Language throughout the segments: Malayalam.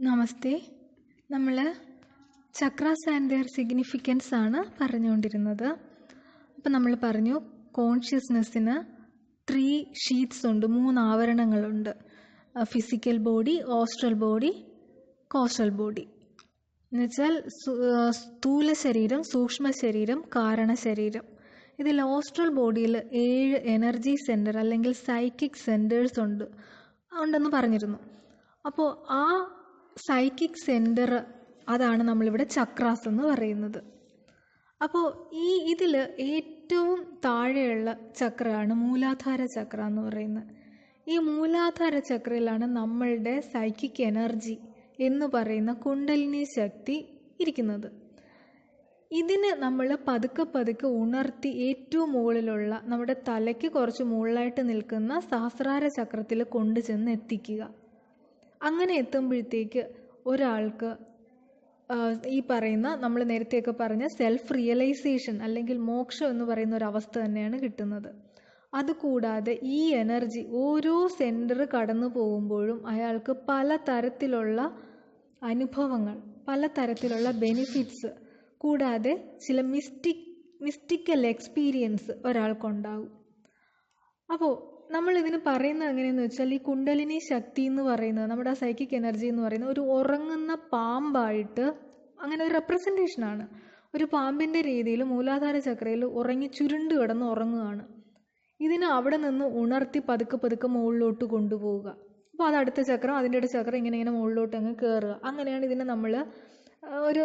നമസ്തേ. നമ്മൾ ചക്രാസ് ആൻഡ് ദെയർ സിഗ്നിഫിക്കൻസ് ആണ് പറഞ്ഞുകൊണ്ടിരുന്നത്. അപ്പം നമ്മൾ പറഞ്ഞു കോൺഷ്യസ്നെസ്സിന് 3 ഷീറ്റ്സ് ഉണ്ട്, 3 ആവരണങ്ങളുണ്ട്. Physical body, astral body, causal body. എന്നുവെച്ചാൽ സ്ഥൂല ശരീരം, സൂക്ഷ്മ ശരീരം, കാരണ ശരീരം. ഇതിൽ ഓസ്ട്രൽ ബോഡിയിൽ 7 എനർജി സെൻറ്റർ അല്ലെങ്കിൽ സൈക്കിക് സെൻറ്റേഴ്സ് ഉണ്ടെന്ന് പറഞ്ഞിരുന്നു. അപ്പോൾ ആ സൈക്കിക് സെൻറ്റർ അതാണ് നമ്മളിവിടെ ചക്രാസ് എന്ന് പറയുന്നത്. അപ്പോൾ ഇതിൽ ഏറ്റവും താഴെയുള്ള ചക്രമാണ് മൂലാധാര ചക്ര എന്ന് പറയുന്നത്. ഈ മൂലാധാര ചക്രയിലാണ് നമ്മളുടെ സൈക്കിക് എനർജി എന്ന് പറയുന്ന കുണ്ടലിനി ശക്തി ഇരിക്കുന്നത്. ഇതിന് നമ്മൾ പതുക്കെ പതുക്കെ ഉണർത്തി ഏറ്റവും മുകളിലുള്ള നമ്മുടെ തലയ്ക്ക് കുറച്ച് മുകളിലായിട്ട് നിൽക്കുന്ന സഹസ്രാര ചക്രത്തിൽ കൊണ്ടുചെന്ന് എത്തിക്കുക. അങ്ങനെ എത്തുമ്പോഴത്തേക്ക് ഒരാൾക്ക് ഈ പറയുന്ന നമ്മൾ നേരത്തെയൊക്കെ പറഞ്ഞ സെൽഫ് റിയലൈസേഷൻ അല്ലെങ്കിൽ മോക്ഷം എന്ന് പറയുന്ന ഒരു അവസ്ഥ തന്നെയാണ് കിട്ടുന്നത്. അതുകൂടാതെ ഈ എനർജി ഓരോ സെൻറ്റർ കടന്നു പോകുമ്പോഴും അയാൾക്ക് പലതരത്തിലുള്ള അനുഭവങ്ങൾ, പലതരത്തിലുള്ള ബെനിഫിറ്റ്സ്, കൂടാതെ ചില മിസ്റ്റിക്കൽ എക്സ്പീരിയൻസ് ഒരാൾക്കുണ്ടാകും. അപ്പോൾ നമ്മളിതിന് പറയുന്നത് എങ്ങനെയെന്ന് വെച്ചാൽ, ഈ കുണ്ടലിനി ശക്തി എന്ന് പറയുന്നത്, നമ്മുടെ ആ സൈക്കിക് എനർജി എന്ന് പറയുന്നത് ഒരു ഉറങ്ങുന്ന പാമ്പായിട്ട്, അങ്ങനെ ഒരു റെപ്രസെൻറ്റേഷനാണ്. ഒരു പാമ്പിൻ്റെ രീതിയിൽ മൂലാധാര ചക്രയിൽ ഉറങ്ങി ചുരുണ്ട് കിടന്ന് ഉറങ്ങുകയാണ്. ഇതിനെ അവിടെ നിന്ന് ഉണർത്തി പതുക്കെ പതുക്കെ മുകളിലോട്ട് കൊണ്ടുപോവുക. അപ്പോൾ അത് അടുത്ത ചക്രം, അതിൻ്റെ ചക്രം ഇങ്ങനെ മുകളിലോട്ട് അങ്ങ് കയറുക. അങ്ങനെയാണ് ഇതിനെ നമ്മൾ ഒരു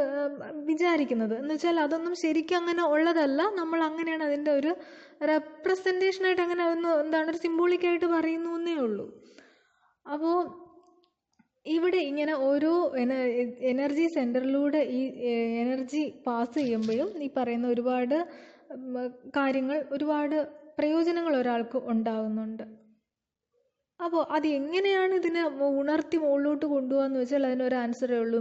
വിചാരിക്കുന്നത്. എന്ന് വെച്ചാൽ അതൊന്നും ശരിക്കും അങ്ങനെ ഉള്ളതല്ല, നമ്മൾ അങ്ങനെയാണ് അതിൻ്റെ ഒരു റെപ്രസെൻറ്റേഷനായിട്ട് അങ്ങനെ ഒരു സിംബോളിക്കായിട്ട് പറയുന്നു എന്നേ ഉള്ളൂ. അപ്പോൾ ഇവിടെ ഇങ്ങനെ ഓരോ എനർജി സെൻറ്ററിലൂടെ ഈ എനർജി പാസ് ചെയ്യുമ്പോഴും ഈ പറയുന്ന ഒരുപാട് കാര്യങ്ങൾ, ഒരുപാട് പ്രയോജനങ്ങൾ ഒരാൾക്ക് ഉണ്ടാകുന്നുണ്ട്. അപ്പോൾ അത് എങ്ങനെയാണ് ഇതിനെ ഉണർത്തി മുകളിലോട്ട് കൊണ്ടുപോകാന്ന് വെച്ചാൽ അതിനൊരു ആൻസറേ ഉള്ളൂ,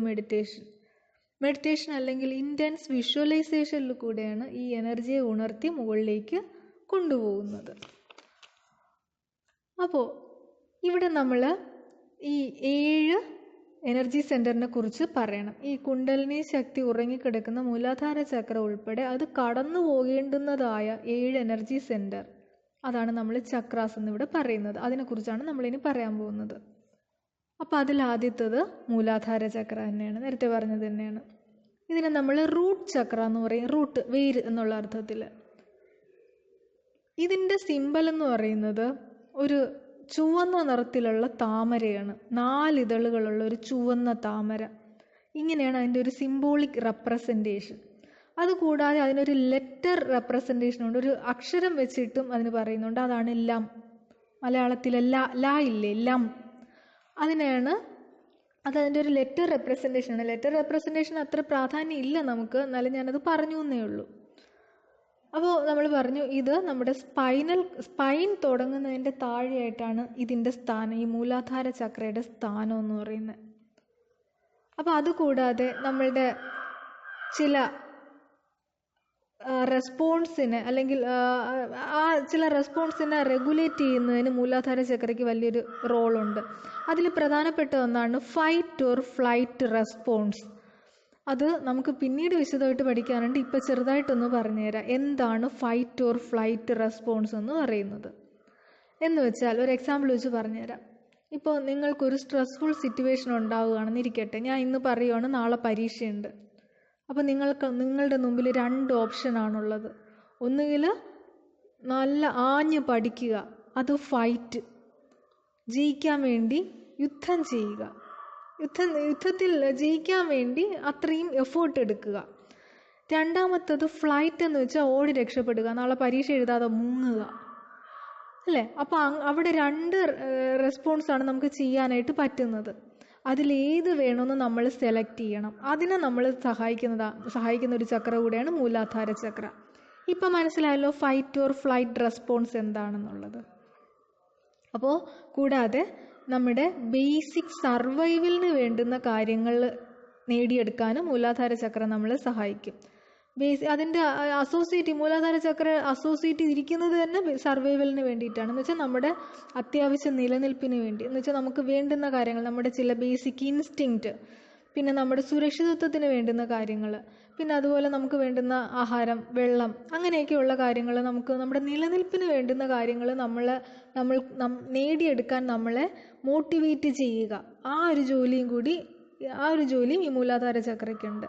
മെഡിറ്റേഷൻ അല്ലെങ്കിൽ ഇൻറ്റൻസ് വിഷ്വലൈസേഷനിൽ കൂടെയാണ് ഈ എനർജിയെ ഉണർത്തി മുകളിലേക്ക് കൊണ്ടുപോകുന്നത്. അപ്പോൾ ഇവിടെ നമ്മൾ ഈ 7 എനർജി സെൻറ്ററിനെ കുറിച്ച് പറയണം. ഈ കുണ്ടലിനി ശക്തി ഉറങ്ങിക്കിടക്കുന്ന മൂലാധാര ചക്ര ഉൾപ്പെടെ അത് കടന്നു പോകേണ്ടുന്നതായ 7 എനർജി സെൻറ്റർ, അതാണ് നമ്മൾ ചക്രാസ് എന്നിവിടെ പറയുന്നത്. അതിനെക്കുറിച്ചാണ് നമ്മളിനി പറയാൻ പോകുന്നത്. അപ്പോൾ അതിലാദ്യത്തത് മൂലാധാര ചക്ര തന്നെയാണ്, നേരത്തെ പറഞ്ഞത് തന്നെയാണ്. ഇതിനെ നമ്മൾ റൂട്ട് ചക്ര എന്ന് പറയും, റൂട്ട് വേര് എന്നുള്ള അർത്ഥത്തിൽ. ഇതിൻ്റെ സിമ്പൽ എന്ന് പറയുന്നത് ഒരു ചുവന്ന നിറത്തിലുള്ള താമരയാണ്, 4 ഇതളുകളുള്ള ഒരു ചുവന്ന താമര. ഇങ്ങനെയാണ് അതിൻ്റെ ഒരു സിംബോളിക് റെപ്രസെൻറ്റേഷൻ. അതുകൂടാതെ അതിനൊരു ലെറ്റർ റെപ്രസെൻറ്റേഷൻ ഉണ്ട്, ഒരു അക്ഷരം വെച്ചിട്ടും അതിന് പറയുന്നുണ്ട്. അതാണ് ലം. മലയാളത്തിലെ ല ഇല്ലേ, ലം, അതിനെയാണ്, അതിൻ്റെ ഒരു ലെറ്റർ റെപ്രസെൻറ്റേഷനാണ്. ലെറ്റർ റെപ്രസെൻറ്റേഷൻ അത്ര പ്രാധാന്യം ഇല്ല നമുക്ക്, എന്നാലും ഞാനത് പറഞ്ഞു എന്നേ ഉള്ളൂ. അപ്പോൾ നമ്മൾ പറഞ്ഞു ഇത് നമ്മുടെ സ്പൈൻ തുടങ്ങുന്നതിൻ്റെ താഴെയായിട്ടാണ് ഇതിൻ്റെ സ്ഥാനം, ഈ മൂലാധാര ചക്രയുടെ സ്ഥാനം എന്ന് പറയുന്നത്. അപ്പോൾ അതുകൂടാതെ നമ്മളുടെ ചില റെസ്പോൺസിനെ അല്ലെങ്കിൽ ചില റെസ്പോൺസിനെ റെഗുലേറ്റ് ചെയ്യുന്നതിന് മൂലാധാര ചക്രയ്ക്ക് വലിയൊരു റോളുണ്ട്. അതിൽ പ്രധാനപ്പെട്ട ഒന്നാണ് ഫൈറ്റ് ഓർ ഫ്ലൈറ്റ് റെസ്പോൺസ്. അത് നമുക്ക് പിന്നീട് വിശദമായിട്ട് പഠിക്കാനുണ്ട്. ഇപ്പോൾ ചെറുതായിട്ടൊന്ന് പറഞ്ഞുതരാം എന്താണ് ഫൈറ്റ് ഓർ ഫ്ലൈറ്റ് റെസ്പോൺസ് എന്ന് പറയുന്നത്. എന്ന് വെച്ചാൽ ഒരു എക്സാമ്പിൾ വെച്ച് പറഞ്ഞുതരാം. ഇപ്പോൾ നിങ്ങൾക്കൊരു സ്ട്രെസ്ഫുൾ സിറ്റുവേഷൻ ഉണ്ടാവുകയാണെന്ന് ഇരിക്കട്ടെ. ഞാൻ ഇന്ന് പറയുവാണ് നാളെ പരീക്ഷയുണ്ട്. അപ്പോൾ നിങ്ങളുടെ മുമ്പിൽ 2 ഓപ്ഷനാണുള്ളത്. ഒന്നുകിൽ നല്ല ആഞ്ഞ് പഠിക്കുക, അത് ഫൈറ്റ്, ജയിക്കാൻ വേണ്ടി യുദ്ധം ചെയ്യുക, യുദ്ധത്തിൽ ജയിക്കാൻ വേണ്ടി അത്രയും എഫേർട്ട് എടുക്കുക. രണ്ടാമത്തത് ഫ്ലൈറ്റ് എന്ന് വെച്ചാൽ ഓടി രക്ഷപ്പെടുക, നാളെ പരീക്ഷ എഴുതാതെ മുങ്ങുക, അല്ലേ? അപ്പോൾ അവിടെ 2 റെസ്പോൺസാണ് നമുക്ക് ചെയ്യാനായിട്ട് പറ്റുന്നത്. അതിലേത് വേണമെന്ന് നമ്മൾ സെലക്ട് ചെയ്യണം. അതിനെ നമ്മൾ സഹായിക്കുന്ന ഒരു ചക്ര കൂടെയാണ് മൂലാധാര ചക്ര. ഇപ്പം മനസ്സിലായല്ലോ ഫൈറ്റ് ഓർ ഫ്ലൈറ്റ് റെസ്പോൺസ് എന്താണെന്നുള്ളത്. അപ്പോൾ കൂടാതെ നമ്മുടെ ബേസിക് സർവൈവലിന് വേണ്ടുന്ന കാര്യങ്ങൾ നേടിയെടുക്കാനും മൂലാധാര ചക്ര നമ്മളെ സഹായിക്കും. അതിൻ്റെ മൂലാധാര ചക്ര അസോസിയേറ്റ് ഇരിക്കുന്നത് തന്നെ സർവൈവലിന് വേണ്ടിയിട്ടാണ്. എന്ന് വെച്ചാൽ നമ്മുടെ അത്യാവശ്യ നിലനിൽപ്പിന് വേണ്ടി, എന്ന് വെച്ചാൽ നമുക്ക് വേണ്ടുന്ന കാര്യങ്ങൾ, നമ്മുടെ ചില ബേസിക് ഇൻസ്റ്റിങ്ക്റ്റ്, പിന്നെ നമ്മുടെ സുരക്ഷിതത്വത്തിന് വേണ്ടുന്ന കാര്യങ്ങൾ, പിന്നെ അതുപോലെ നമുക്ക് വേണ്ടുന്ന ആഹാരം, വെള്ളം, അങ്ങനെയൊക്കെയുള്ള കാര്യങ്ങൾ, നമുക്ക് നമ്മുടെ നിലനിൽപ്പിന് വേണ്ടുന്ന കാര്യങ്ങൾ നമ്മൾ നേടിയെടുക്കാൻ നമ്മളെ മോട്ടിവേറ്റ് ചെയ്യുക. ആ ഒരു ജോലിയും ഈ മൂലാധാര ചക്രയ്ക്കുണ്ട്.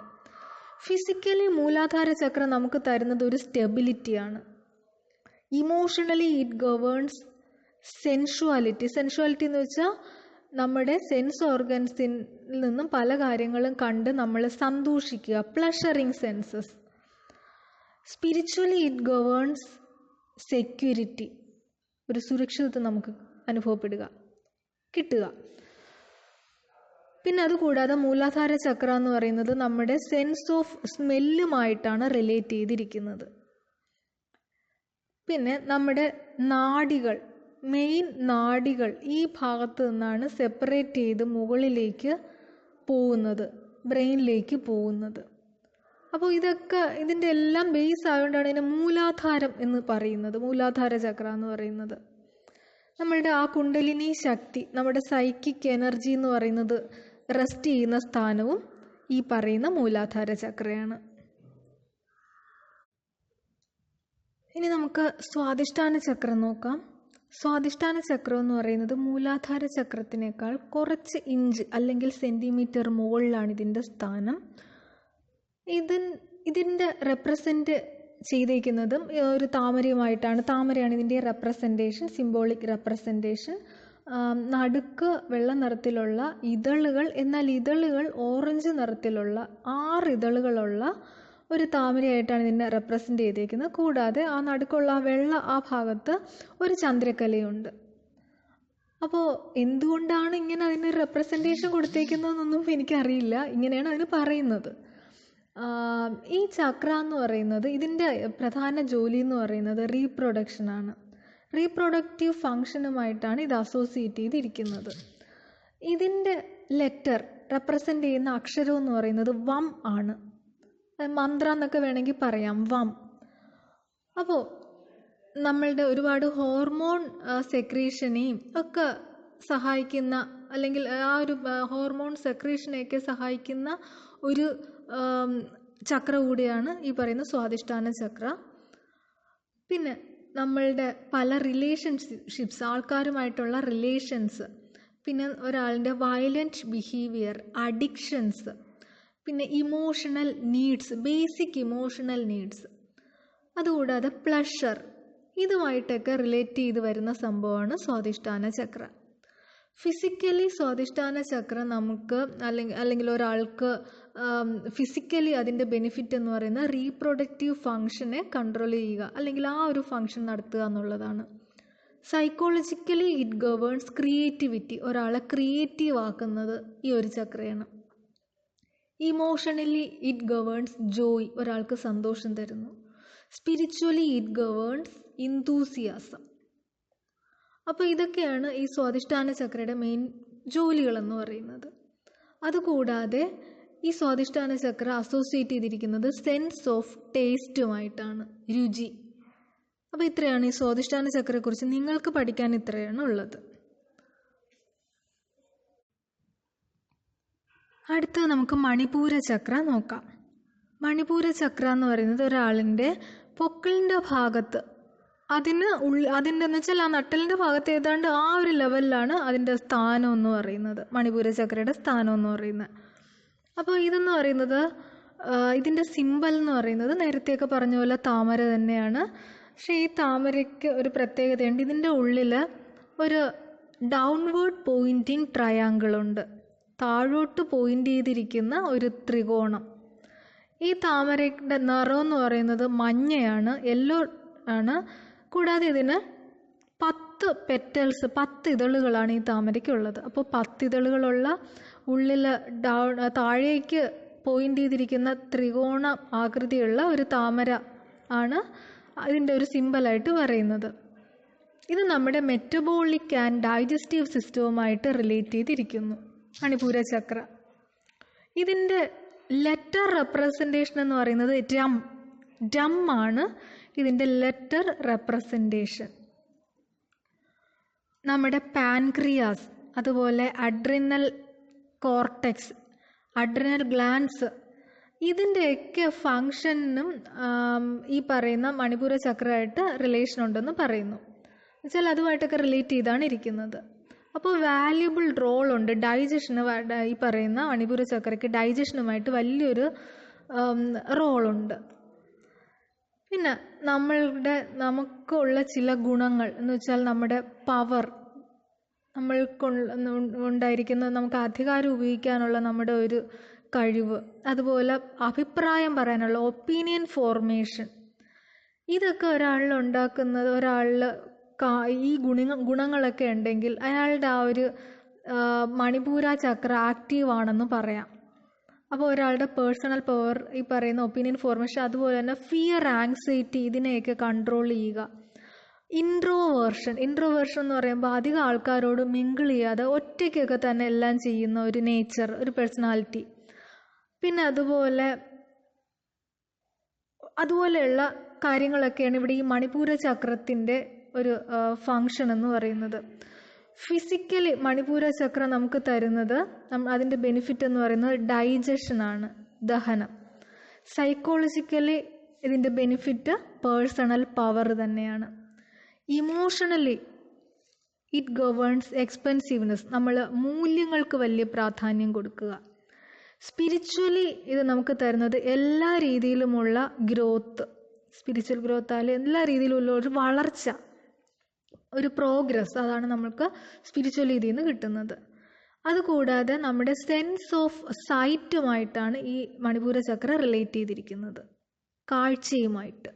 ഫിസിക്കലി മൂലാധാര ചക്ര നമുക്ക് തരുന്നത് ഒരു സ്റ്റെബിലിറ്റിയാണ്. ഇമോഷണലി ഇറ്റ് ഗവേൺസ് സെൻഷ്വാലിറ്റി എന്ന് വെച്ചാൽ നമ്മുടെ സെൻസ് ഓർഗൻസിൽ നിന്നും പല കാര്യങ്ങളും കണ്ട് നമ്മൾ സന്തോഷിക്കുക, പ്ലഷറിങ് census. Spiritually it governs security, ഒരു സുരക്ഷിതത്വം നമുക്ക് കിട്ടുക. പിന്നെ അതുകൂടാതെ മൂലാധാര ചക്ര എന്ന് പറയുന്നത് നമ്മുടെ സെൻസ് ഓഫ് സ്മെല്ലുമായിട്ടാണ് റിലേറ്റ് ചെയ്തിരിക്കുന്നത്. പിന്നെ നമ്മുടെ നാഡികൾ, മെയിൻ നാഡികൾ ഈ ഭാഗത്ത് നിന്നാണ് സെപ്പറേറ്റ് ചെയ്ത് മുകളിലേക്ക് പോകുന്നത്, ബ്രെയിനിലേക്ക് പോകുന്നത്. അപ്പോൾ ഇതിൻ്റെ എല്ലാം ബേസ് ആയതുകൊണ്ടാണ് ഇതിനെ മൂലാധാരം എന്ന് പറയുന്നത്, മൂലാധാര ചക്ര എന്ന് പറയുന്നത്. നമ്മളുടെ ആ കുണ്ടലിനി ശക്തി, നമ്മുടെ സൈക്കിക് എനർജി എന്ന് പറയുന്നത് റെസ്റ്റ് ചെയ്യുന്ന സ്ഥാനവും ഈ പറയുന്ന മൂലാധാര ചക്രയാണ്. ഇനി നമുക്ക് സ്വാധിഷ്ഠാന ചക്രം നോക്കാം. സ്വാധിഷ്ഠാന ചക്രം എന്ന് പറയുന്നത് മൂലാധാര ചക്രത്തിനേക്കാൾ കുറച്ച് ഇഞ്ച് അല്ലെങ്കിൽ സെൻറ്റിമീറ്റർ മുകളിലാണ് ഇതിൻ്റെ സ്ഥാനം. ഇതിൻ്റെ റെപ്രസെൻറ്റ് ചെയ്തേക്കുന്നതും ഒരു താമരയുമായിട്ടാണ്. താമരയാണ് ഇതിൻ്റെ റെപ്രസെൻറ്റേഷൻ, സിംബോളിക് റെപ്രസെൻറ്റേഷൻ. നടുക്ക് വെള്ള നിറത്തിലുള്ള ഇതളുകൾ, എന്നാൽ ഇതളുകൾ ഓറഞ്ച് നിറത്തിലുള്ള 6 ഇതളുകളുള്ള ഒരു താമരയായിട്ടാണ് ഇതിനെ റെപ്രസെൻ്റ് ചെയ്തേക്കുന്നത്. കൂടാതെ ആ നടുക്കുള്ള ആ ഭാഗത്ത് ഒരു ചന്ദ്രക്കലയുണ്ട്. അപ്പോൾ എന്തുകൊണ്ടാണ് ഇങ്ങനെ അതിന് റെപ്രസെൻറ്റേഷൻ കൊടുത്തേക്കുന്നതെന്നൊന്നും എനിക്കറിയില്ല. ഇങ്ങനെയാണ് അതിന് പറയുന്നത്. ഈ ചക്ര എന്ന് പറയുന്നത്, ഇതിൻ്റെ പ്രധാന ജോലി എന്ന് പറയുന്നത് റീപ്രൊഡക്ഷനാണ്. റീപ്രൊഡക്റ്റീവ് ഫങ്ഷനുമായിട്ടാണ് ഇത് അസോസിയേറ്റ് ചെയ്തിരിക്കുന്നത്. ഇതിൻ്റെ ലെറ്റർ റെപ്രസെൻ്റ് ചെയ്യുന്ന അക്ഷരം എന്ന് പറയുന്നത് വം ആണ്. മന്ത്ര എന്നൊക്കെ വേണമെങ്കിൽ പറയാം, വം. അപ്പോൾ നമ്മളുടെ ഒരുപാട് ഹോർമോൺ സെക്രീഷനെയും ഒക്കെ സഹായിക്കുന്ന, അല്ലെങ്കിൽ ആ ഒരു ഹോർമോൺ സെക്രീഷനെയൊക്കെ സഹായിക്കുന്ന ഒരു ചക്ര കൂടിയാണ് ഈ പറയുന്ന സ്വാധിഷ്ഠാന ചക്ര. പിന്നെ നമ്മളുടെ പല റിലേഷൻഷിപ്സ്, ആൾക്കാരുമായിട്ടുള്ള റിലേഷൻസ്, പിന്നെ ഒരാളിൻ്റെ വയലൻറ്റ് ബിഹേവിയർ, അഡിക്ഷൻസ്, പിന്നെ emotional needs, basic emotional needs, അതുകൂടാതെ പ്ലഷർ, ഇതുമായിട്ടൊക്കെ റിലേറ്റ് ചെയ്ത് വരുന്ന സംഭവമാണ് സ്വാധിഷ്ഠാന ചക്ര. ഫിസിക്കലി സ്വാധിഷ്ഠാന ചക്ര നമുക്ക് അല്ലെങ്കിൽ ഒരാൾക്ക് ഫിസിക്കലി അതിൻ്റെ ബെനിഫിറ്റ് എന്ന് പറയുന്നത് റീപ്രൊഡക്റ്റീവ് ഫങ്ഷനെ കൺട്രോൾ ചെയ്യുക, അല്ലെങ്കിൽ ആ ഒരു ഫങ്ഷൻ നടത്തുക എന്നുള്ളതാണ്. സൈക്കോളജിക്കലി ഇറ്റ് ഗവേൺസ് ക്രിയേറ്റിവിറ്റി, ഒരാളെ ക്രിയേറ്റീവ് ആക്കുന്നത് ഈ ഒരു ചക്രയാണ്. ഇമോഷണലി ഇറ്റ് ഗവേൺസ് ജോയ്, ഒരാൾക്ക് സന്തോഷം തരുന്നു. Spiritually it governs enthusiasm. അപ്പോൾ ഇതൊക്കെയാണ് ഈ സ്വാധിഷ്ഠാന ചക്രയുടെ മെയിൻ ജോലികളെന്ന് പറയുന്നത്. അതുകൂടാതെ ഈ സ്വാധിഷ്ഠാന ചക്ര അസോസിയേറ്റ് ചെയ്തിരിക്കുന്നത് സെൻസ് ഓഫ് ടേസ്റ്റുമായിട്ടാണ്, രുചി. അപ്പോൾ ഇത്രയാണ് ഈ സ്വാധിഷ്ഠാന ചക്രയെക്കുറിച്ച് നിങ്ങൾക്ക് പഠിക്കാൻ ഇത്രയാണ് ഉള്ളത്. അടുത്ത് നമുക്ക് മണിപൂര ചക്ര നോക്കാം. മണിപൂര ചക്ര എന്ന് പറയുന്നത് ഒരാളിൻ്റെ പൊക്കിളിൻ്റെ ഭാഗത്ത്, അതിൻ്റെ എന്ന് വെച്ചാൽ ആ നട്ടലിൻ്റെ ഭാഗത്ത് ഏതാണ്ട് ആ ഒരു ലെവലിലാണ് അതിൻ്റെ സ്ഥാനം എന്ന് പറയുന്നത്, മണിപൂര ചക്രയുടെ സ്ഥാനം എന്ന് പറയുന്നത്. അപ്പോൾ ഇതെന്ന് പറയുന്നത്, ഇതിൻ്റെ സിമ്പൽ എന്ന് പറയുന്നത് നേരത്തെയൊക്കെ പറഞ്ഞ പോലെ താമര തന്നെയാണ്. പക്ഷേ ഈ താമരയ്ക്ക് ഒരു പ്രത്യേകതയുണ്ട്. ഇതിൻ്റെ ഉള്ളിൽ ഒരു ഡൗൺവേർഡ് പോയിൻറ്റിങ് ട്രയാങ്കിളുണ്ട്, താഴോട്ട് പോയിൻ്റ് ചെയ്തിരിക്കുന്ന ഒരു ത്രികോണം. ഈ താമരയുടെ നിറം എന്ന് പറയുന്നത് മഞ്ഞയാണ്, യെല്ലോ ആണ്. കൂടാതെ ഇതിന് 10 പെറ്റൽസ്, 10 ഇതളുകളാണ് ഈ താമരയ്ക്കുള്ളത്. അപ്പോൾ 10 ഇതളുകളുള്ള ഉള്ളിൽ താഴേക്ക് പോയിൻ്റ് ചെയ്തിരിക്കുന്ന ത്രികോണ ആകൃതിയുള്ള ഒരു താമര ആണ് ഇതിൻ്റെ ഒരു സിമ്പലായിട്ട് പറയുന്നത്. ഇത് നമ്മുടെ മെറ്റബോളിക് ആൻഡ് ഡൈജസ്റ്റീവ് സിസ്റ്റവുമായിട്ട് റിലേറ്റ് ചെയ്തിരിക്കുന്നു മണിപൂര ചക്ര. ഇതിൻ്റെ ലെറ്റർ റെപ്രസെൻറ്റേഷൻ എന്ന് പറയുന്നത് രം ഡം ആണ് ഇതിൻ്റെ ലെറ്റർ റെപ്രസെൻറ്റേഷൻ. നമ്മുടെ പാൻക്രിയാസ്, അതുപോലെ അഡ്രിനൽ കോർട്ടെക്സ്, അഡ്രിനൽ ഗ്ലാൻസ്, ഇതിൻ്റെയൊക്കെ ഫങ്ഷനും ഈ പറയുന്ന മണിപൂര ചക്രമായിട്ട് റിലേഷൻ ഉണ്ടെന്ന് പറയുന്നു. എന്നുവെച്ചാൽ അതുമായിട്ടൊക്കെ റിലേറ്റ് ചെയ്താണ് ഇരിക്കുന്നത്. അപ്പോൾ വാല്യുബിൾ റോളുണ്ട് ഡൈജഷന്. ഈ പറയുന്ന മണിപൂര ചക്രയ്ക്ക് ഡൈജഷനുമായിട്ട് വലിയൊരു റോളുണ്ട്. പിന്നെ നമുക്കുള്ള ചില ഗുണങ്ങൾ എന്ന് വെച്ചാൽ നമ്മുടെ പവർ, ഉണ്ടായിരിക്കുന്ന നമുക്ക് അധികാരം ഉപയോഗിക്കാനുള്ള നമ്മുടെ ഒരു കഴിവ്, അതുപോലെ അഭിപ്രായം പറയാനുള്ള ഒപ്പീനിയൻ ഫോർമേഷൻ, ഇതൊക്കെ ഒരാളിൽ ഉണ്ടാക്കുന്നത്, ഒരാളിൽ ഈ ഗുണങ്ങളൊക്കെ ഉണ്ടെങ്കിൽ അയാളുടെ ആ ഒരു മണിപൂര ചക്ര ആക്റ്റീവാണെന്ന് പറയാം. അപ്പോൾ ഒരാളുടെ പേഴ്സണൽ പവർ, ഈ പറയുന്ന ഒപ്പീനിയൻ ഫോർമേഷൻ, അതുപോലെ തന്നെ ഫിയർ, ആങ്സൈറ്റി, ഇതിനെയൊക്കെ കൺട്രോൾ ചെയ്യുക. ഇൻട്രോവേർഷൻ എന്ന് പറയുമ്പോൾ അധികം ആൾക്കാരോട് മിങ്കിൾ ചെയ്യാതെ ഒറ്റയ്ക്കൊക്കെ തന്നെ എല്ലാം ചെയ്യുന്ന ഒരു നേച്ചർ, ഒരു പേഴ്സണാലിറ്റി. പിന്നെ അതുപോലെയുള്ള കാര്യങ്ങളൊക്കെയാണ് ഇവിടെ ഈ മണിപൂര ചക്രത്തിൻ്റെ ഒരു ഫങ്ഷൻ എന്ന് പറയുന്നത്. ഫിസിക്കലി മണിപൂര ചക്ര നമുക്ക് തരുന്നത്, അതിൻ്റെ ബെനിഫിറ്റ് എന്ന് പറയുന്നത് ഡൈജഷനാണ്, ദഹനം. സൈക്കോളജിക്കലി ഇതിൻ്റെ ബെനിഫിറ്റ് പേഴ്സണൽ പവർ തന്നെയാണ്. ഇമോഷണലി ഇറ്റ് ഗവേൺസ് എക്സ്പെൻസീവ്നെസ്, നമ്മൾ മൂല്യങ്ങൾക്ക് വലിയ പ്രാധാന്യം കൊടുക്കുക. സ്പിരിച്വലി ഇത് നമുക്ക് തരുന്നത് എല്ലാ രീതിയിലുമുള്ള ഗ്രോത്ത്, സ്പിരിച്വൽ ഗ്രോത്ത് ആയാലും എല്ലാ രീതിയിലുള്ള ഒരു വളർച്ച, ഒരു പ്രോഗ്രസ്, അതാണ് നമുക്ക് സ്പിരിച്വൽ ഇതിൽ നിന്ന് കിട്ടുന്നത്. അതുകൂടാതെ നമ്മുടെ സെൻസ് ഓഫ് സൈറ്റുമായിട്ടാണ് ഈ മണിപൂര ചക്ര റിലേറ്റ് ചെയ്തിരിക്കുന്നത്, കാഴ്ചയുമായിട്ട്.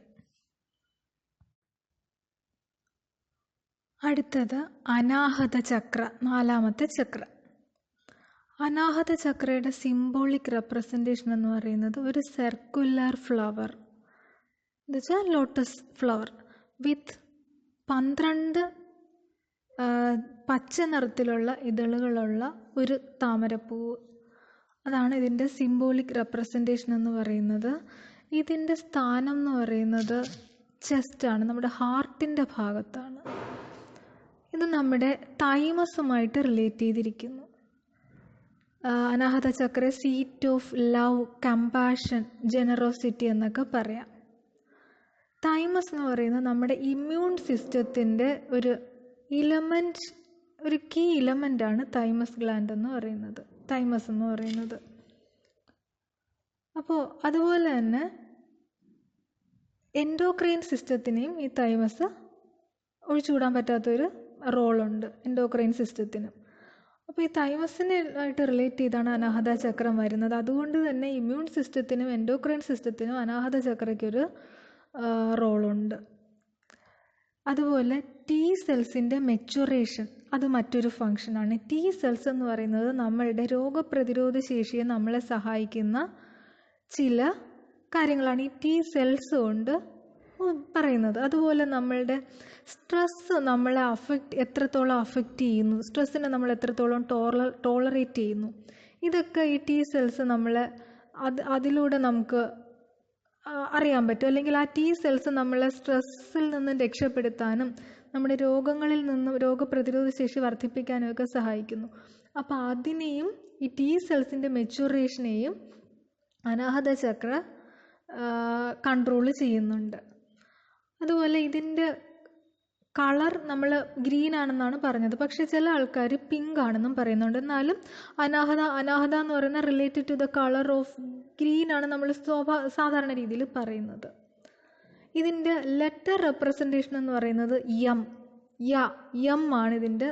അടുത്തത് അനാഹത ചക്ര, 4ാമത്തെ ചക്ര. അനാഹത ചക്രയുടെ സിംബോളിക് റെപ്രസെൻറ്റേഷൻ എന്ന് പറയുന്നത് ഒരു സർക്കുലർ ഫ്ലവർ, എന്നുവെച്ചാൽ ലോട്ടസ് ഫ്ലവർ വിത്ത് 12 പച്ച നിറത്തിലുള്ള ഇതളുകളുള്ള ഒരു താമരപ്പൂവ്. അതാണ് ഇതിൻ്റെ സിംബോളിക് റെപ്രസെൻറ്റേഷൻ എന്ന് പറയുന്നത്. ഇതിൻ്റെ സ്ഥാനം എന്ന് പറയുന്നത് ചെസ്റ്റാണ്, നമ്മുടെ ഹാർട്ടിൻ്റെ ഭാഗത്താണ്. ഇത് നമ്മുടെ തൈമസുമായിട്ട് റിലേറ്റ് ചെയ്തിരിക്കുന്നു. Anahata chakra seat of love, compassion, generosity എന്നൊക്കെ പറയാം. തൈമസ് എന്ന് പറയുന്നത് നമ്മുടെ ഇമ്മ്യൂൺ സിസ്റ്റത്തിൻ്റെ ഒരു ഇലമെൻറ്റ്, ഒരു കീ ഇലമെൻ്റാണ് തൈമസ് ഗ്ലാൻഡ് എന്ന് പറയുന്നത്, തൈമസ് എന്ന് പറയുന്നത്. അപ്പോൾ അതുപോലെ തന്നെ എൻഡോക്രൈൻ സിസ്റ്റത്തിനെയും ഈ തൈമസ് ഒഴിച്ചുകൂടാൻ പറ്റാത്തൊരു റോളുണ്ട്, എൻഡോക്രൈൻ സിസ്റ്റത്തിനും. അപ്പോൾ ഈ തൈമസിനായിട്ട് റിലേറ്റ് ചെയ്താണ് അനാഹത ചക്രം വരുന്നത്. അതുകൊണ്ട് തന്നെ ഇമ്മ്യൂൺ സിസ്റ്റത്തിനും എൻഡോക്രൈൻ സിസ്റ്റത്തിനും അനാഹത ചക്രയ്ക്കൊരു റോളുണ്ട്. അതുപോലെ ടി സെൽസിൻ്റെ മെച്ചുറേഷൻ, അത് മറ്റൊരു ഫങ്ഷനാണ്. ടി സെൽസ് എന്ന് പറയുന്നത് നമ്മളുടെ രോഗപ്രതിരോധ ശേഷിയെ നമ്മളെ സഹായിക്കുന്ന ചില കാര്യങ്ങളാണ് ഈ ടി സെൽസ് കൊണ്ട് പറയുന്നത്. അതുപോലെ നമ്മളുടെ സ്ട്രെസ് നമ്മളെ എത്രത്തോളം അഫക്റ്റ് ചെയ്യുന്നു, സ്ട്രെസ്സിനെ നമ്മൾ എത്രത്തോളം ടോളറേറ്റ് ചെയ്യുന്നു, ഇതൊക്കെ ഈ ടി സെൽസ് നമ്മളെ അതിലൂടെ നമുക്ക് അറിയാൻ പറ്റും. അല്ലെങ്കിൽ ആ ടി സെൽസ് നമ്മളെ സ്ട്രെസ്സിൽ നിന്നും രക്ഷപ്പെടുത്താനും നമ്മുടെ രോഗങ്ങളിൽ നിന്നും രോഗപ്രതിരോധ ശേഷി വർദ്ധിപ്പിക്കാനും ഒക്കെ സഹായിക്കുന്നു. അപ്പോൾ അതിനെയും ഈ ടി സെൽസിൻ്റെ മെച്ചുറേഷനെയും അനാഹത ചക്ര കൺട്രോൾ ചെയ്യുന്നുണ്ട്. അതുപോലെ ഇതിൻ്റെ കളർ നമ്മൾ ഗ്രീൻ ആണെന്നാണ് പറഞ്ഞത്, പക്ഷെ ചില ആൾക്കാർ പിങ്ക് ആണെന്നും പറയുന്നുണ്ട്. എന്നാലും അനാഹത എന്ന് പറയുന്ന related to the colour of green ആണ് നമ്മൾ സാധാരണ രീതിയിൽ പറയുന്നത്. ഇതിൻ്റെ ലെറ്റർ റെപ്രസെൻറ്റേഷൻ എന്ന് പറയുന്നത് യം ആണ് ഇതിൻ്റെ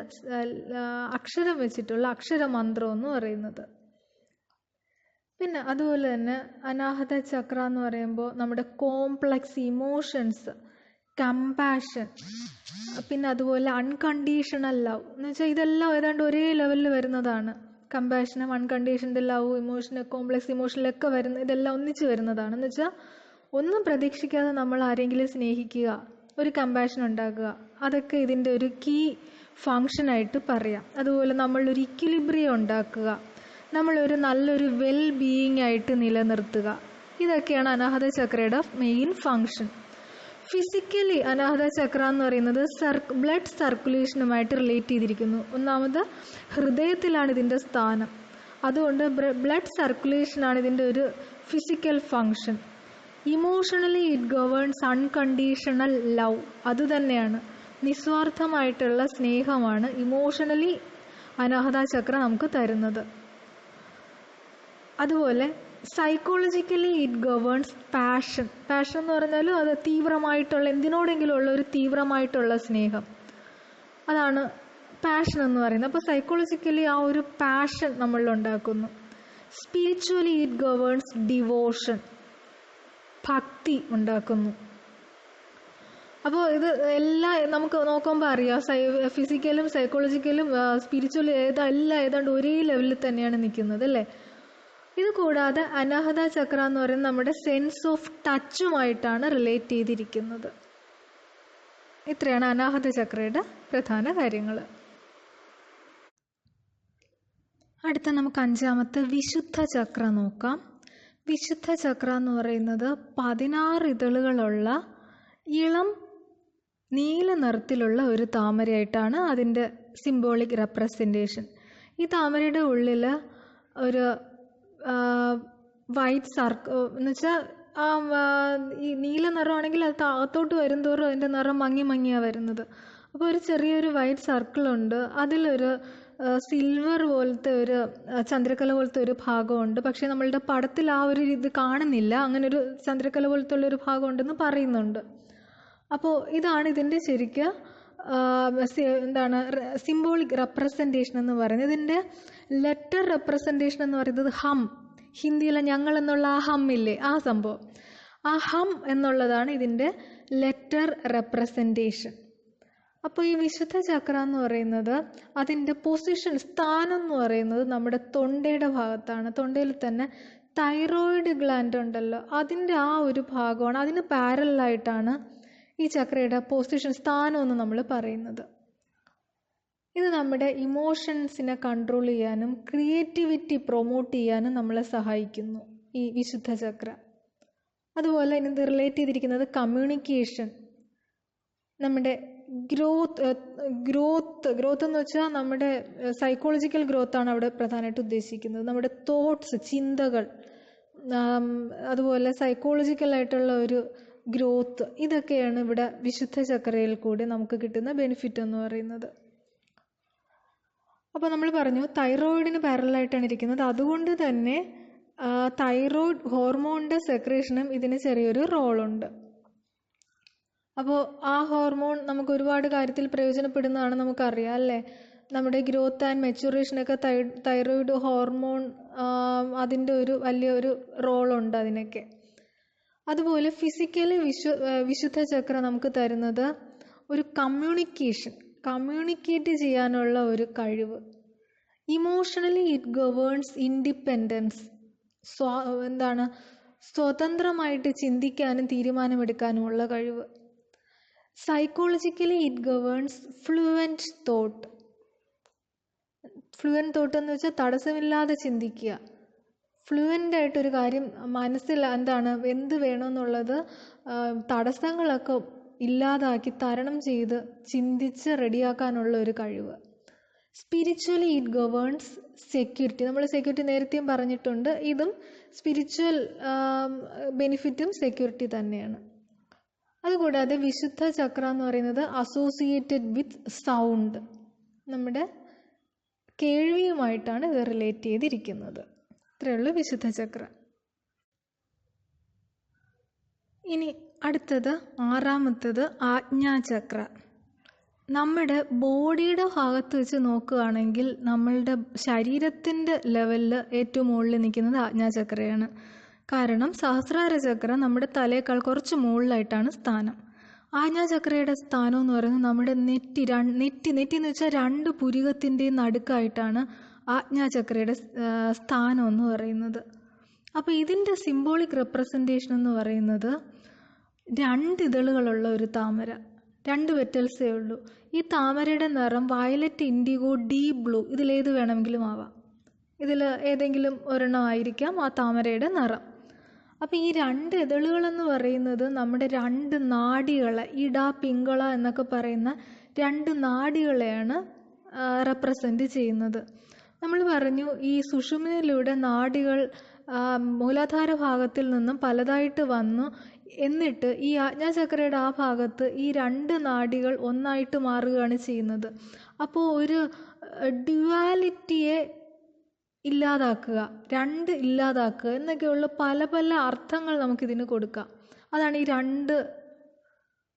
അക്ഷരം വെച്ചിട്ടുള്ള അക്ഷരമന്ത്രം എന്ന് പറയുന്നത്. പിന്നെ അതുപോലെ തന്നെ അനാഹത ചക്ര എന്ന് പറയുമ്പോൾ നമ്മുടെ കോംപ്ലക്സ് ഇമോഷൻസ്, കമ്പാഷൻ, പിന്നെ അതുപോലെ അൺകണ്ടീഷണൽ ലവ് എന്ന് വെച്ചാൽ ഇതെല്ലാം ഏതാണ്ട് ഒരേ ലെവലിൽ വരുന്നതാണ്. കമ്പാഷനും അൺകണ്ടീഷണൽ ലവ്, ഇമോഷൻ, കോംപ്ലക്സ് ഇമോഷനിലൊക്കെ ഇതെല്ലാം ഒന്നിച്ച് വരുന്നതാണ്. എന്ന് വെച്ചാൽ ഒന്നും പ്രതീക്ഷിക്കാതെ നമ്മൾ ആരെങ്കിലും സ്നേഹിക്കുക, ഒരു കമ്പാഷൻ ഉണ്ടാക്കുക, അതൊക്കെ ഇതിൻ്റെ ഒരു കീ ഫങ്ഷനായിട്ട് പറയാം. അതുപോലെ നമ്മളൊരു ഇക്വിലിബ്രിയം ഉണ്ടാക്കുക, നമ്മളൊരു നല്ലൊരു വെൽ ബീയിങ് ആയിട്ട് നിലനിർത്തുക, ഇതൊക്കെയാണ് അനാഹത ചക്രയുടെ മെയിൻ ഫങ്ഷൻ. ഫിസിക്കലി അനാഹത ചക്ര എന്ന് പറയുന്നത് ബ്ലഡ് സർക്കുലേഷനുമായിട്ട് റിലേറ്റ് ചെയ്തിരിക്കുന്നു. ഒന്നാമത് ഹൃദയത്തിലാണ് ഇതിൻ്റെ സ്ഥാനം. അതുകൊണ്ട് ബ്ലഡ് സർക്കുലേഷനാണ് ഇതിൻ്റെ ഒരു physical function. Emotionally it governs unconditional love. അതുതന്നെയാണ്, നിസ്വാർത്ഥമായിട്ടുള്ള സ്നേഹമാണ് ഇമോഷണലി അനാഹത ചക്ര നമുക്ക് തരുന്നത്. അതുപോലെ psychologically it governs passion. Passion എന്ന് പറഞ്ഞാൽ അത് തീവ്രമായിട്ടുള്ള എന്തിനോടെങ്കിലും ഉള്ള ഒരു തീവ്രമായിട്ടുള്ള സ്നേഹം, അതാണ് പാഷൻ എന്ന് പറയുന്നത്. അപ്പോൾ സൈക്കോളജിക്കലി ആ ഒരു പാഷൻ നമ്മളിൽ ഉണ്ടാക്കുന്നു. സ്പിരിച്വലി ഇറ്റ് ഗവേൺസ് ഡിവോഷൻ, ഭക്തി ഉണ്ടാക്കുന്നു. അപ്പോൾ ഇത് എല്ലാം നമുക്ക് നോക്കുമ്പോൾ അറിയാം, ഫിസിക്കലും സൈക്കോളജിക്കലും സ്പിരിച്വലും എല്ലാം ഏതാണ്ട് ഒരേ ലെവലിൽ തന്നെയാണ് നിൽക്കുന്നത് അല്ലേ. ഇത് കൂടാതെ അനാഹത ചക്ര എന്ന് പറയുന്നത് നമ്മുടെ സെൻസ് ഓഫ് ടച്ചുമായിട്ടാണ് റിലേറ്റ് ചെയ്തിരിക്കുന്നത്. ഇത്രയാണ് അനാഹത ചക്രയുടെ പ്രധാന കാര്യങ്ങൾ. അടുത്ത നമുക്ക് അഞ്ചാമത്തെ വിശുദ്ധ ചക്ര നോക്കാം. വിശുദ്ധ ചക്ര എന്ന് പറയുന്നത് 16 ഇതളുകളുള്ള ഇളം നീല നിറത്തിലുള്ള ഒരു താമരയായിട്ടാണ് അതിൻ്റെ സിംബോളിക് റെപ്രസെൻറ്റേഷൻ. ഈ താമരയുടെ ഉള്ളിൽ ഒരു വൈറ്റ് എന്ന് വെച്ചാൽ ഈ നീല നിറമാണെങ്കിൽ അത് അകത്തോട്ട് വരുംതോറും അതിൻ്റെ നിറം മങ്ങിയാണ് വരുന്നത്. അപ്പോൾ ഒരു ചെറിയൊരു വൈറ്റ് സർക്കിളുണ്ട്, അതിലൊരു സിൽവർ പോലത്തെ ഒരു ചന്ദ്രക്കല പോലത്തെ ഒരു ഭാഗമുണ്ട്. പക്ഷേ നമ്മളുടെ പടത്തിൽ ആ ഒരു ഇത് കാണുന്നില്ല, അങ്ങനെ ഒരു ചന്ദ്രക്കല പോലത്തെ ഉള്ളൊരു ഭാഗമുണ്ടെന്ന് പറയുന്നുണ്ട്. അപ്പോൾ ഇതാണ് ഇതിൻ്റെ ശരിക്കും എന്താണ് സിംബോളിക് റെപ്രസെൻറ്റേഷൻ എന്ന് പറയുന്നത്. ഇതിൻ്റെ ലെറ്റർ റെപ്രസെൻറ്റേഷൻ എന്ന് പറയുന്നത് ഹം, ഹിന്ദിയിലെ ഞങ്ങൾ എന്നുള്ള ആ ഹം ഇല്ലേ, ആ സംഭവം, ആ ഹം എന്നുള്ളതാണ് ഇതിൻ്റെ ലെറ്റർ റെപ്രസെൻറ്റേഷൻ. അപ്പോൾ ഈ വിശുദ്ധ ചക്ര എന്ന് പറയുന്നത് അതിൻ്റെ പൊസിഷൻ, സ്ഥാനം എന്ന് പറയുന്നത് നമ്മുടെ തൊണ്ടയുടെ ഭാഗത്താണ്. തൊണ്ടയിൽ തന്നെ തൈറോയിഡ് ഗ്ലാൻഡ് ഉണ്ടല്ലോ, അതിൻ്റെ ആ ഒരു ഭാഗമാണ്, അതിന് പാരലായിട്ടാണ് ഈ ചക്രയുടെ പൊസിഷൻ, സ്ഥാനം എന്ന് നമ്മൾ പറയുന്നത്. ഇത് നമ്മുടെ ഇമോഷൻസിനെ കൺട്രോൾ ചെയ്യാനും ക്രിയേറ്റിവിറ്റി പ്രൊമോട്ട് ചെയ്യാനും നമ്മളെ സഹായിക്കുന്നു ഈ വിശുദ്ധ ചക്ര. അതുപോലെ ഇത് റിലേറ്റ് ചെയ്തിരിക്കുന്നത് കമ്മ്യൂണിക്കേഷൻ, നമ്മുടെ ഗ്രോത്ത് എന്ന് വെച്ചാൽ നമ്മുടെ സൈക്കോളജിക്കൽ ഗ്രോത്താണ് അവിടെ പ്രധാനമായിട്ട് ഉദ്ദേശിക്കുന്നത്. നമ്മുടെ തോട്ട്സ്, ചിന്തകൾ, അതുപോലെ സൈക്കോളജിക്കലായിട്ടുള്ള ഒരു ഗ്രോത്ത്, ഇതൊക്കെയാണ് ഇവിടെ വിശുദ്ധ ചക്രയിൽ കൂടി നമുക്ക് കിട്ടുന്ന ബെനിഫിറ്റ് എന്ന് പറയുന്നത്. അപ്പോൾ നമ്മൾ പറഞ്ഞു തൈറോയിഡിന് പാരലായിട്ടാണ് ഇരിക്കുന്നത്, അതുകൊണ്ട് തന്നെ തൈറോയിഡ് ഹോർമോണിൻ്റെ സെക്രേഷനും ഇതിന് ചെറിയൊരു റോളുണ്ട്. അപ്പോൾ ആ ഹോർമോൺ നമുക്ക് ഒരുപാട് കാര്യത്തിൽ പ്രയോജനപ്പെടുന്നതാണ് നമുക്കറിയാം അല്ലേ. നമ്മുടെ ഗ്രോത്ത് ആൻഡ് മെച്യൂറേഷനൊക്കെ തൈറോയിഡ് ഹോർമോൺ അതിൻ്റെ ഒരു വലിയൊരു റോളുണ്ട് അതിനൊക്കെ. അതുപോലെ ഫിസിക്കലി വിശുദ്ധ ചക്ര നമുക്ക് തരുന്നത് ഒരു കമ്മ്യൂണിക്കേറ്റ് ചെയ്യാനുള്ള ഒരു കഴിവ്. ഇമോഷണലി ഇറ്റ് ഗവേൺസ് ഇൻഡിപെൻഡൻസ്, സ്വതന്ത്രമായിട്ട് ചിന്തിക്കാനും തീരുമാനമെടുക്കാനുമുള്ള കഴിവ്. സൈക്കോളജിക്കലി ഇറ്റ് ഗവേൺസ് ഫ്ലുവൻറ്റ് തോട്ട് എന്ന് വെച്ചാൽ തടസ്സമില്ലാതെ ചിന്തിക്കുക. ഫ്ലുവൻ്റ് ആയിട്ടൊരു കാര്യം മനസ്സിൽ എന്ത് വേണമെന്നുള്ളത് തടസ്സങ്ങളൊക്കെ ഇല്ലാതാക്കി തരണം ചെയ്ത് ചിന്തിച്ച് റെഡിയാക്കാനുള്ള ഒരു കഴിവ്. Spiritually it governs security. നമ്മൾ സെക്യൂരിറ്റി നേരത്തെയും പറഞ്ഞിട്ടുണ്ട്, ഇതും സ്പിരിച്വൽ ബെനിഫിറ്റും സെക്യൂരിറ്റി തന്നെയാണ്. അതുകൂടാതെ വിശുദ്ധ ചക്ര എന്ന് പറയുന്നത് അസോസിയേറ്റഡ് വിത്ത് സൗണ്ട്, നമ്മുടെ കേൾവിയുമായിട്ടാണ് ഇത് റിലേറ്റ് ചെയ്തിരിക്കുന്നത്. ഇത്രയുള്ളൂ വിശുദ്ധ ചക്ര. ഇനി അടുത്തത് ആറാമത്തത് ആജ്ഞാചക്ര. നമ്മുടെ ബോഡിയുടെ ഭാഗത്ത് വെച്ച് നോക്കുകയാണെങ്കിൽ നമ്മളുടെ ശരീരത്തിൻ്റെ ലെവലിൽ ഏറ്റവും മുകളിൽ നിൽക്കുന്നത് ആജ്ഞാചക്രയാണ്. കാരണം സഹസ്രാര ചക്ര നമ്മുടെ തലയേക്കാൾ കുറച്ച് മുകളിലായിട്ടാണ് സ്ഥാനം. ആജ്ഞാചക്രയുടെ സ്ഥാനം എന്ന് പറയുന്നത് നമ്മുടെ നെറ്റി എന്ന് വെച്ചാൽ 2 പുരികത്തിൻ്റെയും നടുക്കായിട്ടാണ് ആജ്ഞാചക്രയുടെ സ്ഥാനം എന്ന് പറയുന്നത്. അപ്പോൾ ഇതിൻ്റെ സിംബോളിക് റെപ്രസെൻറ്റേഷൻ എന്ന് പറയുന്നത് 2 ഇതളുകളുള്ള ഒരു താമര, 2 പെറ്റൽസേ ഉള്ളൂ. ഈ താമരയുടെ നിറം വയലറ്റ്, ഇൻഡിഗോ, ഡീപ് ബ്ലൂ, ഇതിലേത് വേണമെങ്കിലും ആവാം. ഇതിൽ ഏതെങ്കിലും ഒരെണ്ണം ആയിരിക്കാം ആ താമരയുടെ നിറം. അപ്പോൾ ഈ 2 ഇതളുകളെന്ന് പറയുന്നത് നമ്മുടെ 2 നാഡികളെ, ഇട പിംഗള എന്നൊക്കെ പറയുന്ന 2 നാഡികളെയാണ് റെപ്രസെൻ്റ് ചെയ്യുന്നത്. നമ്മൾ പറഞ്ഞു ഈ സുഷുമ്നയിലൂടെ നാഡികൾ മൂലാധാര ഭാഗത്തിൽ നിന്നും പലതായിട്ട് വന്നു, എന്നിട്ട് ഈ ആജ്ഞാചക്രയുടെ ആ ഭാഗത്ത് ഈ 2 നാഡികൾ ഒന്നായിട്ട് മാറുകയാണ് ചെയ്യുന്നത്. അപ്പോൾ ഒരു ഡ്യുവാലിറ്റിയെ ഇല്ലാതാക്കുക, 2 ഇല്ലാതാക്കുക എന്നൊക്കെയുള്ള പല പല അർത്ഥങ്ങൾ നമുക്കിതിന് കൊടുക്കാം. അതാണ് ഈ 2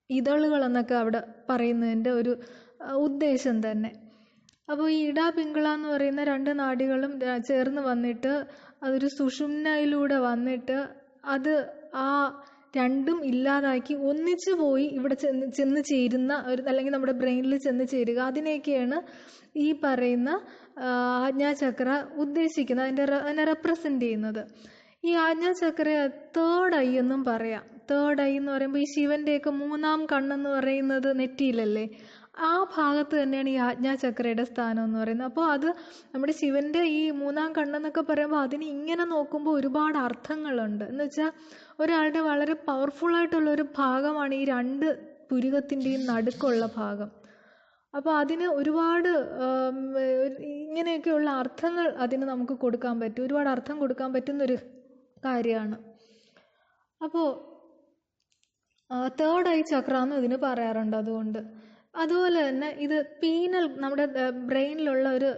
ഇതളുകൾ എന്നൊക്കെ അവിടെ പറയുന്നതിൻ്റെ ഒരു ഉദ്ദേശം തന്നെ. അപ്പോൾ ഈ ഇട പിംഗള എന്ന് പറയുന്ന 2 നാഡികളും ചേർന്ന് വന്നിട്ട് അതൊരു സുഷുമ്നയിലൂടെ വന്നിട്ട് അത് ആ 2ഉം ഇല്ലാതാക്കി ഒന്നിച്ചു പോയി ഇവിടെ ചെന്ന് ചേരുന്ന ഒരു, അല്ലെങ്കിൽ നമ്മുടെ ബ്രെയിനിൽ ചെന്ന് ചേരുക, അതിനെയൊക്കെയാണ് ഈ പറയുന്ന ആജ്ഞാചക്ര ഉദ്ദേശിക്കുന്നത്, അതിനെ റെപ്രസെൻ്റ് ചെയ്യുന്നത്. ഈ ആജ്ഞാചക്രയെ 3rd ഐ എന്നും പറയാം. 3rd ഐ എന്ന് പറയുമ്പോൾ ഈ ശിവൻ്റെയൊക്കെ 3ാം കണ്ണെന്ന് പറയുന്നത് നെറ്റിയിലല്ലേ, ആ ഭാഗത്ത് തന്നെയാണ് ഈ ആജ്ഞാചക്രയുടെ സ്ഥാനം എന്ന് പറയുന്നത്. അപ്പോൾ അത് നമ്മുടെ ശിവൻ്റെ ഈ 3ാം കണ്ണെന്നൊക്കെ പറയുമ്പോൾ അതിന് ഇങ്ങനെ നോക്കുമ്പോൾ ഒരുപാട് അർത്ഥങ്ങളുണ്ട്. എന്ന് വെച്ചാൽ ഒരാളുടെ വളരെ പവർഫുള്ളായിട്ടുള്ളൊരു ഭാഗമാണ് ഈ 2 പുരികത്തിൻ്റെയും നടുക്കുള്ള ഭാഗം. അപ്പോൾ അതിന് ഒരുപാട് ഇങ്ങനെയൊക്കെയുള്ള അർത്ഥങ്ങൾ അതിന് നമുക്ക് കൊടുക്കാൻ പറ്റും, ഒരുപാട് അർത്ഥം കൊടുക്കാൻ പറ്റുന്നൊരു കാര്യമാണ്. അപ്പോൾ 3rd ഐ ചക്ര എന്ന് ഇതിന് പറയാറുണ്ട്. അതുപോലെ തന്നെ ഇത് പീനൽ, നമ്മുടെ ബ്രെയിനിലുള്ള ഒരു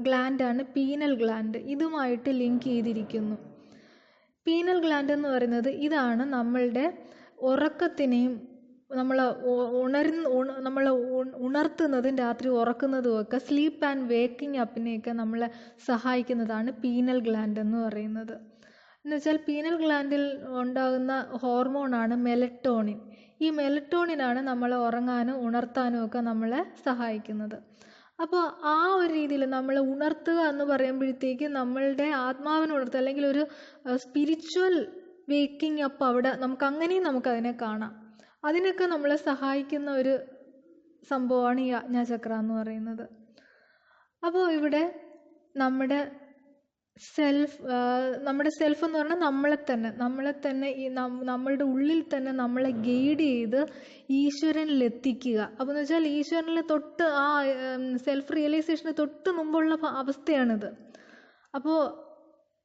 ഗ്ലാൻഡാണ് പീനൽ ഗ്ലാൻഡ്, ഇതുമായിട്ട് ലിങ്ക് ചെയ്തിരിക്കുന്നു. പീനൽ ഗ്ലാൻഡ് എന്ന് പറയുന്നത് ഇതാണ് നമ്മളുടെ ഉറക്കത്തിനെയും നമ്മളെ ഉണർത്തുന്നതും രാത്രി ഉറക്കുന്നതും ഒക്കെ, സ്ലീപ്പ് ആൻഡ് വേക്കിംഗ് അപ്പിനെയൊക്കെ നമ്മളെ സഹായിക്കുന്നതാണ് പീനൽ ഗ്ലാൻഡ് എന്ന് പറയുന്നത്. എന്നുവെച്ചാൽ പീനൽ ഗ്ലാൻഡിൽ ഉണ്ടാകുന്ന ഹോർമോണാണ് മെലറ്റോണിൻ. ഈ മെലറ്റോണിനാണ് നമ്മളെ ഉറങ്ങാനും ഉണർത്താനും ഒക്കെ നമ്മളെ സഹായിക്കുന്നത്. അപ്പോൾ ആ ഒരു രീതിയിൽ നമ്മളെ ഉണർത്തുക എന്ന് പറയുമ്പോഴത്തേക്ക് നമ്മളുടെ ആത്മാവിനെ ഉണർത്തുക, അല്ലെങ്കിൽ ഒരു സ്പിരിച്വൽ വേക്കിംഗ് അപ്പ് അവിടെ നമുക്കതിനെ കാണാം. അതിനൊക്കെ നമ്മളെ സഹായിക്കുന്ന ഒരു സംഭവമാണ് ഈ ആജ്ഞാചക്ര എന്ന് പറയുന്നത്. അപ്പോൾ ഇവിടെ നമ്മുടെ സെൽഫ് എന്ന് പറഞ്ഞാൽ നമ്മളെ തന്നെ ഈ നമ്മളുടെ ഉള്ളിൽ തന്നെ നമ്മളെ ഗൈഡ് ചെയ്ത് ഈശ്വരനിലെത്തിക്കുക. അപ്പോൾ എന്ന് വെച്ചാൽ ഈശ്വരനിൽ തൊട്ട് ആ സെൽഫ് റിയലൈസേഷന് തൊട്ട് മുമ്പുള്ള അവസ്ഥയാണിത്. അപ്പോൾ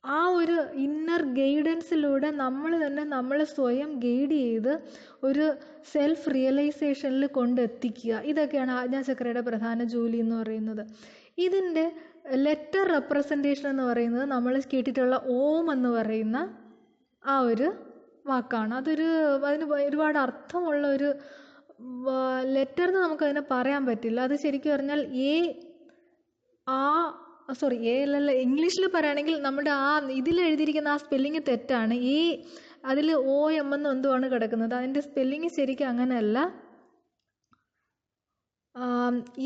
ആ ഒരു ഇന്നർ ഗൈഡൻസിലൂടെ നമ്മൾ തന്നെ നമ്മളെ സ്വയം ഗൈഡ് ചെയ്ത് ഒരു സെൽഫ് റിയലൈസേഷനിൽ കൊണ്ടെത്തിക്കുക, ഇതൊക്കെയാണ് ആജ്ഞാചക്രയുടെ പ്രധാന ജോലി എന്ന് പറയുന്നത്. ഇതിൻ്റെ ലെറ്റർ റെപ്രസെൻറ്റേഷൻ എന്ന് പറയുന്നത് നമ്മൾ കേട്ടിട്ടുള്ള ഓം എന്ന് പറയുന്ന ആ ഒരു വാക്കാണ്. അതിന് ഒരുപാട് അർത്ഥമുള്ള ഒരു ലെറ്റർ എന്ന് നമുക്കതിനെ പറയാൻ പറ്റില്ല. അത് ശരിക്കും പറഞ്ഞാൽ ഇംഗ്ലീഷിൽ പറയുകയാണെങ്കിൽ നമ്മുടെ ആ ഇതിലെഴുതിയിരിക്കുന്ന ആ സ്പെല്ലിങ് തെറ്റാണ്. അതിൽ OM എന്ന് എന്തുവാണ് കിടക്കുന്നത്, അതിൻ്റെ സ്പെല്ലിങ് ശരിക്കും അങ്ങനെയല്ല.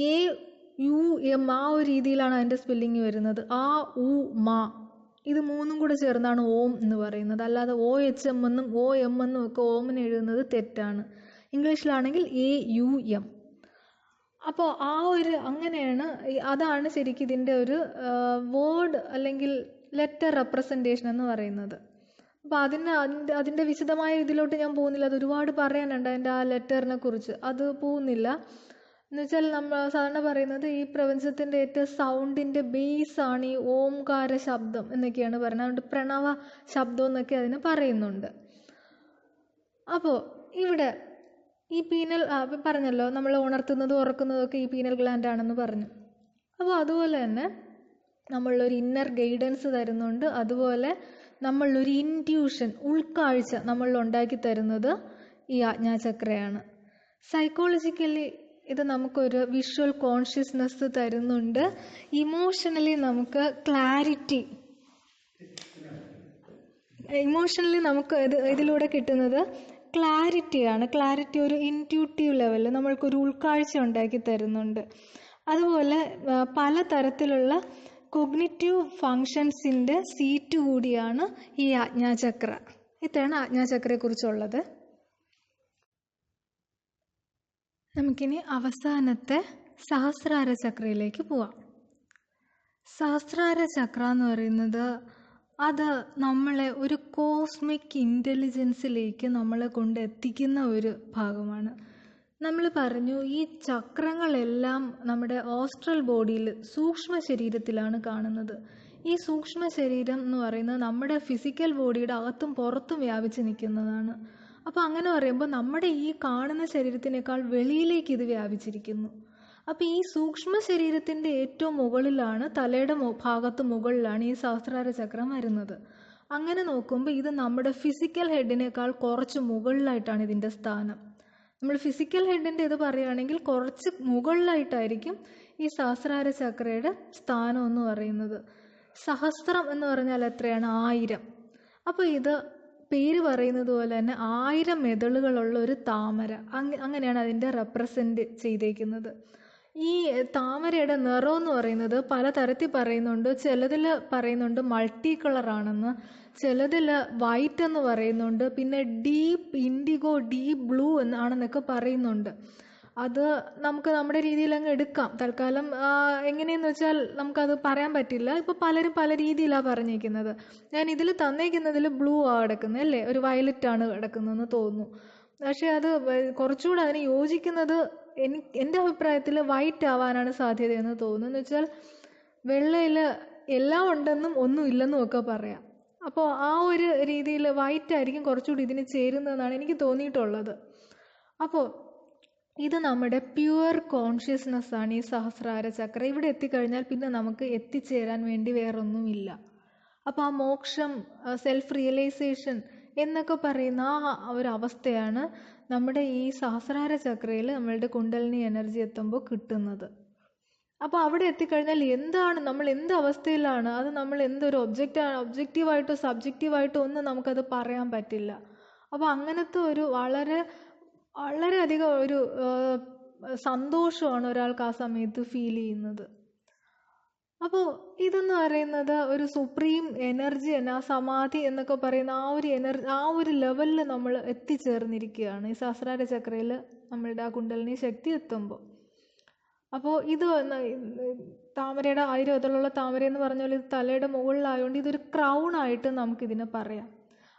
AUM ആ ഒരു രീതിയിലാണ് അതിൻ്റെ സ്പെല്ലിങ് വരുന്നത്. UMA ഇത് 3ഉം കൂടെ ചേർന്നാണ് ഓം എന്ന് പറയുന്നത്. അല്ലാതെ OHM എന്നും OM എന്നും ഒക്കെ ഓമിന് എഴുതുന്നത് തെറ്റാണ്. ഇംഗ്ലീഷിലാണെങ്കിൽ AUM. അപ്പോൾ അങ്ങനെയാണ്, അതാണ് ശരിക്കും ഇതിൻ്റെ ഒരു വേർഡ് അല്ലെങ്കിൽ ലെറ്റർ റെപ്രസെൻറ്റേഷൻ എന്ന് പറയുന്നത്. അപ്പോൾ അതിൻ്റെ വിശദമായ ഇതിലോട്ട് ഞാൻ പോകുന്നില്ല, അത് ഒരുപാട് പറയാനുണ്ട് അതിൻ്റെ ആ ലെറ്ററിനെ കുറിച്ച്, അത് പോകുന്നില്ല. എന്നുവെച്ചാൽ നമ്മൾ സാധാരണ പറയുന്നത് ഈ പ്രപഞ്ചത്തിൻ്റെ ഏറ്റവും സൗണ്ടിൻ്റെ ബേസാണ് ഈ ഓംകാര ശബ്ദം എന്നൊക്കെയാണ് പറയുന്നത്. അതുകൊണ്ട് പ്രണവ ശബ്ദം എന്നൊക്കെ അതിന് പറയുന്നുണ്ട്. അപ്പോൾ ഇവിടെ ഈ പീനൽ പറഞ്ഞല്ലോ, നമ്മൾ ഉണർത്തുന്നതും ഉറക്കുന്നതും ഒക്കെ ഈ പീനൽ ഗ്ലാൻഡ് ആണെന്ന് പറഞ്ഞു. അപ്പോൾ അതുപോലെ തന്നെ നമ്മളൊരു ഇന്നർ ഗൈഡൻസ് തരുന്നുണ്ട്. അതുപോലെ നമ്മളൊരു ഇൻറ്റ്യൂഷൻ, ഉൾക്കാഴ്ച നമ്മളിൽ ഉണ്ടാക്കി തരുന്നത് ഈ ആജ്ഞാചക്രയാണ്. സൈക്കോളജിക്കലി ഇത് നമുക്കൊരു വിഷ്വൽ കോൺഷ്യസ്നെസ് തരുന്നുണ്ട്. ഇമോഷണലി നമുക്ക് നമുക്ക് ഇതിലൂടെ കിട്ടുന്നത് ക്ലാരിറ്റിയാണ്. ക്ലാരിറ്റി ഒരു ഇൻറ്റ്യൂട്ടീവ് ലെവലിൽ നമ്മൾക്കൊരു ഉൾക്കാഴ്ച ഉണ്ടാക്കി തരുന്നുണ്ട്. അതുപോലെ പലതരത്തിലുള്ള കോഗ്നിറ്റീവ് ഫങ്ഷൻസിൻ്റെ സീറ്റ് കൂടിയാണ് ഈ ആജ്ഞാചക്ര. ഇത്രയാണ് ആജ്ഞാചക്രയെക്കുറിച്ചുള്ളത്. നമുക്കിനി അവസാനത്തെ സഹസ്രാര ചക്രയിലേക്ക് പോവാം. സഹസ്രാര ചക്ര എന്ന് പറയുന്നത് അത് നമ്മളെ ഒരു കോസ്മിക് ഇൻ്റലിജൻസിലേക്ക് നമ്മളെ കൊണ്ട് എത്തിക്കുന്ന ഒരു ഭാഗമാണ്. നമ്മൾ പറഞ്ഞു ഈ ചക്രങ്ങളെല്ലാം നമ്മുടെ ഓസ്ട്രൽ ബോഡിയിൽ സൂക്ഷ്മ ശരീരത്തിലാണ് കാണുന്നത്. ഈ സൂക്ഷ്മ ശരീരം എന്ന് പറയുന്നത് നമ്മുടെ ഫിസിക്കൽ ബോഡിയുടെ അകത്തും പുറത്തും വ്യാപിച്ച് നിൽക്കുന്നതാണ്. അപ്പോൾ അങ്ങനെ പറയുമ്പോൾ നമ്മുടെ ഈ കാണുന്ന ശരീരത്തിനേക്കാൾ വെളിയിലേക്ക് ഇത് വ്യാപിച്ചിരിക്കുന്നു. അപ്പോൾ ഈ സൂക്ഷ്മ ശരീരത്തിൻ്റെ ഏറ്റവും മുകളിലാണ്, തലയുടെ ഭാഗത്ത് മുകളിലാണ് ഈ സഹസ്രാര ചക്രം വരുന്നത്. അങ്ങനെ നോക്കുമ്പോൾ ഇത് നമ്മുടെ ഫിസിക്കൽ ഹെഡിനേക്കാൾ കുറച്ച് മുകളിലായിട്ടാണ് ഇതിൻ്റെ സ്ഥാനം. നമ്മൾ ഫിസിക്കൽ ഹെഡിൻ്റെ ഇത് പറയുകയാണെങ്കിൽ കുറച്ച് മുകളിലായിട്ടായിരിക്കും ഈ സഹസ്രാര ചക്രയുടെ സ്ഥാനം എന്ന് പറയുന്നത്. സഹസ്രം എന്ന് പറഞ്ഞാൽ എത്രയാണ്? 1000. അപ്പോൾ ഇത് പേര് പറയുന്നത് പോലെ തന്നെ 1000 മെതളുകളുള്ള ഒരു താമര, അങ്ങനെയാണ് അതിൻ്റെ റെപ്രസെൻ്റ് ചെയ്തേക്കുന്നത്. ഈ താമരയുടെ നിറം എന്ന് പറയുന്നത് പലതരത്തിൽ പറയുന്നുണ്ട്. ചിലതിൽ പറയുന്നുണ്ട് മൾട്ടി കളറാണെന്ന്, ചിലതിൽ വൈറ്റ് എന്ന് പറയുന്നുണ്ട്, പിന്നെ ഡീപ്പ് ഇൻഡിഗോ, ഡീപ്പ് ബ്ലൂ എന്നാണെന്നൊക്കെ പറയുന്നുണ്ട്. അത് നമുക്ക് നമ്മുടെ രീതിയിൽ അങ്ങ് എടുക്കാം. തൽക്കാലം എങ്ങനെയെന്ന് വെച്ചാൽ നമുക്കത് പറയാൻ പറ്റില്ല. ഇപ്പോൾ പലരും പല രീതിയിലാണ് പറഞ്ഞേക്കുന്നത്. ഞാൻ ഇതിൽ തന്നേക്കുന്നതിൽ ബ്ലൂ ആണ് കിടക്കുന്നത് അല്ലേ, ഒരു വയലറ്റ് ആണ് കിടക്കുന്നതെന്ന് തോന്നുന്നു. പക്ഷേ അത് കുറച്ചുകൂടെ അതിന് യോജിക്കുന്നത് എൻ്റെ അഭിപ്രായത്തിൽ വൈറ്റ് ആവാനാണ് സാധ്യതയെന്ന് തോന്നുന്നു. എന്ന് വെച്ചാൽ വെള്ളയിൽ എല്ലാം ഉണ്ടെന്നും ഒന്നും ഇല്ലെന്നും ഒക്കെ പറയാം. അപ്പോൾ ആ ഒരു രീതിയിൽ വൈറ്റ് ആയിരിക്കും കുറച്ചുകൂടി ഇതിന് ചേരുന്നതെന്നാണ് എനിക്ക് തോന്നിയിട്ടുള്ളത്. അപ്പോൾ ഇത് നമ്മുടെ പ്യുവർ കോൺഷ്യസ്നെസ് ആണ് ഈ സഹസ്രാര ചക്ര. ഇവിടെ എത്തിക്കഴിഞ്ഞാൽ പിന്നെ നമുക്ക് എത്തിച്ചേരാൻ വേണ്ടി വേറൊന്നുമില്ല. അപ്പോൾ ആ മോക്ഷം, സെൽഫ് റിയലൈസേഷൻ എന്നൊക്കെ പറയുന്ന ആ ഒരു അവസ്ഥയാണ് നമ്മുടെ ഈ സഹസ്രാര ചക്രയിൽ നമ്മളുടെ കുണ്ടലിനി എനർജി എത്തുമ്പോൾ കിട്ടുന്നത്. അപ്പോൾ അവിടെ എത്തിക്കഴിഞ്ഞാൽ എന്താണ് നമ്മൾ, എന്ത് അവസ്ഥയിലാണ്, അത് നമ്മൾ എന്തൊരു ഒബ്ജക്റ്റീവായിട്ടോ സബ്ജക്റ്റീവായിട്ടോ ഒന്നും നമുക്കത് പറയാൻ പറ്റില്ല. അപ്പോൾ അങ്ങനത്തെ ഒരു വളരെയധികം ഒരു സന്തോഷമാണ് ഒരാൾക്ക് ആ സമയത്ത് ഫീൽ ചെയ്യുന്നത്. അപ്പോൾ ഇതെന്ന് പറയുന്നത് ഒരു സുപ്രീം എനർജി തന്നെ, ആ സമാധി എന്നൊക്കെ പറയുന്ന ആ ഒരു ലെവലിൽ നമ്മൾ എത്തിച്ചേർന്നിരിക്കുകയാണ് ഈ സഹസ്രാര ചക്രയിൽ നമ്മളുടെ ആ കുണ്ടലിനി ശക്തി എത്തുമ്പോൾ. അപ്പോൾ ഇത് താമരയുടെ 1000 ഇതിലുള്ള താമര എന്ന് പറഞ്ഞ പോലെ ഇത് തലയുടെ മുകളിലായതുകൊണ്ട് ഇതൊരു ക്രൗൺ ആയിട്ട് നമുക്കിതിനെ പറയാം.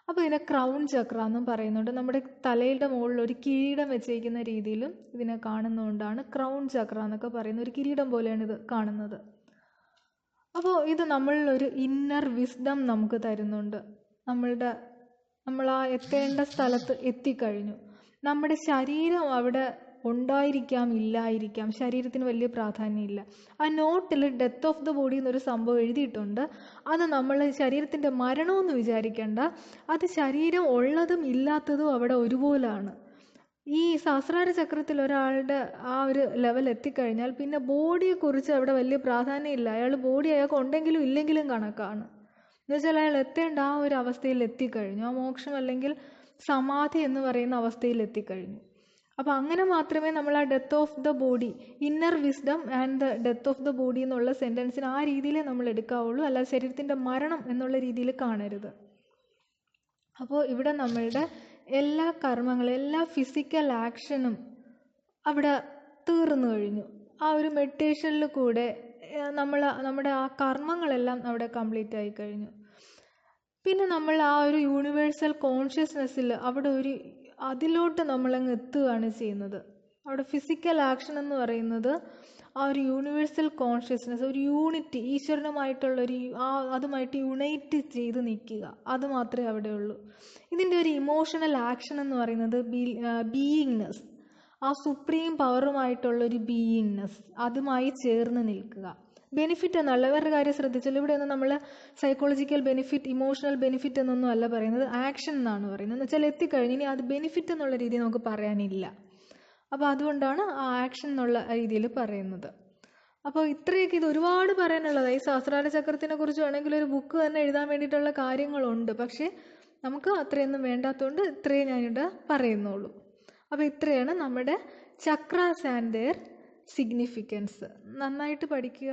അപ്പോൾ ഇതിനെ ക്രൗൺ ചക്ര എന്നും പറയുന്നുണ്ട്. നമ്മുടെ തലയുടെ മുകളിൽ ഒരു കിരീടം വെച്ചേക്കുന്ന രീതിയിലും ഇതിനെ കാണുന്നതുകൊണ്ടാണ് ക്രൗൺ ചക്ര എന്നൊക്കെ പറയുന്നത്. ഒരു കിരീടം പോലെയാണ് ഇത് കാണുന്നത്. അപ്പോൾ ഇത് നമ്മളിലൊരു ഇന്നർ വിസ്ഡം നമുക്ക് തരുന്നുണ്ട്. നമ്മൾ ആ എത്തേണ്ട സ്ഥലത്ത് എത്തിക്കഴിഞ്ഞു. നമ്മുടെ ശരീരം അവിടെ ഉണ്ടായിരിക്കാം, ഇല്ലായിരിക്കാം, ശരീരത്തിന് വലിയ പ്രാധാന്യമില്ല. ആ നോട്ടിൽ ഡെത്ത് ഓഫ് ദ ബോഡി എന്നൊരു സംഭവം എഴുതിയിട്ടുണ്ട്. അത് നമ്മൾ ശരീരത്തിൻ്റെ മരണമെന്ന് വിചാരിക്കേണ്ട, അത് ശരീരം ഉള്ളതും ഇല്ലാത്തതും അവിടെ ഒരുപോലാണ്. ഈ സഹസ്രാര ചക്രത്തിൽ ഒരാളുടെ ആ ഒരു ലെവൽ എത്തിക്കഴിഞ്ഞാൽ പിന്നെ ബോഡിയെക്കുറിച്ച് അവിടെ വലിയ പ്രാധാന്യമില്ല. ബോഡി അയാൾക്ക് ഉണ്ടെങ്കിലും ഇല്ലെങ്കിലും കണക്കാണ്. എന്നുവെച്ചാൽ അയാൾ എത്തേണ്ട ആ ഒരു അവസ്ഥയിൽ എത്തിക്കഴിഞ്ഞു, ആ മോക്ഷം അല്ലെങ്കിൽ സമാധി എന്ന് പറയുന്ന അവസ്ഥയിൽ എത്തിക്കഴിഞ്ഞു. അപ്പോൾ അങ്ങനെ മാത്രമേ നമ്മൾ ആ death of the body, inner wisdom and the death of the body എന്നുള്ള സെൻറ്റൻസിന് ആ രീതിയിലേ നമ്മൾ എടുക്കാവുള്ളൂ, അല്ലാതെ ശരീരത്തിൻ്റെ മരണം എന്നുള്ള രീതിയിൽ കാണരുത്. അപ്പോൾ ഇവിടെ നമ്മളുടെ എല്ലാ കർമ്മങ്ങളും, എല്ലാ ഫിസിക്കൽ ആക്ഷനും അവിടെ തീർന്നു കഴിഞ്ഞു. ആ ഒരു മെഡിറ്റേഷനിൽ കൂടെ നമ്മുടെ ആ കർമ്മങ്ങളെല്ലാം അവിടെ കംപ്ലീറ്റ് ആയി കഴിഞ്ഞു. പിന്നെ നമ്മൾ ആ ഒരു യൂണിവേഴ്സൽ കോൺഷ്യസ്നെസ്സിൽ അവിടെ അതിലോട്ട് നമ്മളങ്ങ് എത്തുകയാണ് ചെയ്യുന്നത്. അവിടെ ഫിസിക്കൽ ആക്ഷൻ എന്ന് പറയുന്നത് ആ ഒരു യൂണിവേഴ്സൽ കോൺഷ്യസ്നെസ്, ഒരു യൂണിറ്റി, ഈശ്വരനുമായിട്ടുള്ളൊരു അതുമായിട്ട് യുണൈറ്റ് ചെയ്ത് നിൽക്കുക, അത് മാത്രമേ അവിടെ ഉള്ളൂ. ഇതിൻ്റെ ഒരു ഇമോഷണൽ ആക്ഷൻ എന്ന് പറയുന്നത് ബീയിങ്നെസ്, ആ സുപ്രീം പവറുമായിട്ടുള്ളൊരു ബീയിങ്നെസ്, അതുമായി ചേർന്ന് നിൽക്കുക. ബെനിഫിറ്റ് എന്നല്ല, വേറൊരു കാര്യം ശ്രദ്ധിച്ചാൽ ഇവിടെ ഒന്നും നമ്മൾ സൈക്കോളജിക്കൽ ബെനിഫിറ്റ്, ഇമോഷണൽ ബെനിഫിറ്റ് എന്നൊന്നും അല്ല പറയുന്നത്, ആക്ഷൻ എന്നാണ് പറയുന്നത്. എന്ന് വെച്ചാൽ എത്തിക്കഴിഞ്ഞ് ഇനി അത് ബെനിഫിറ്റ് എന്നുള്ള രീതിയിൽ നമുക്ക് പറയാനില്ല. അപ്പോൾ അതുകൊണ്ടാണ് ആ ആക്ഷൻ എന്നുള്ള രീതിയിൽ പറയുന്നത്. അപ്പോൾ ഇത്രയൊക്കെ, ഇത് ഒരുപാട് പറയാനുള്ളത്. ഈ സഹസ്രാര ചക്രത്തിനെ കുറിച്ച് വേണമെങ്കിൽ ഒരു ബുക്ക് തന്നെ എഴുതാൻ വേണ്ടിയിട്ടുള്ള കാര്യങ്ങളുണ്ട്. പക്ഷേ നമുക്ക് അത്രയൊന്നും വേണ്ടാത്തതുകൊണ്ട് ഇത്രയും ഞാനിവിടെ പറയുന്നുള്ളൂ. അപ്പോൾ ഇത്രയാണ് നമ്മുടെ ചക്രാസ് ആൻഡ് ദെയർ സിഗ്നിഫിക്കൻസ്. നന്നായിട്ട് പഠിക്കുക.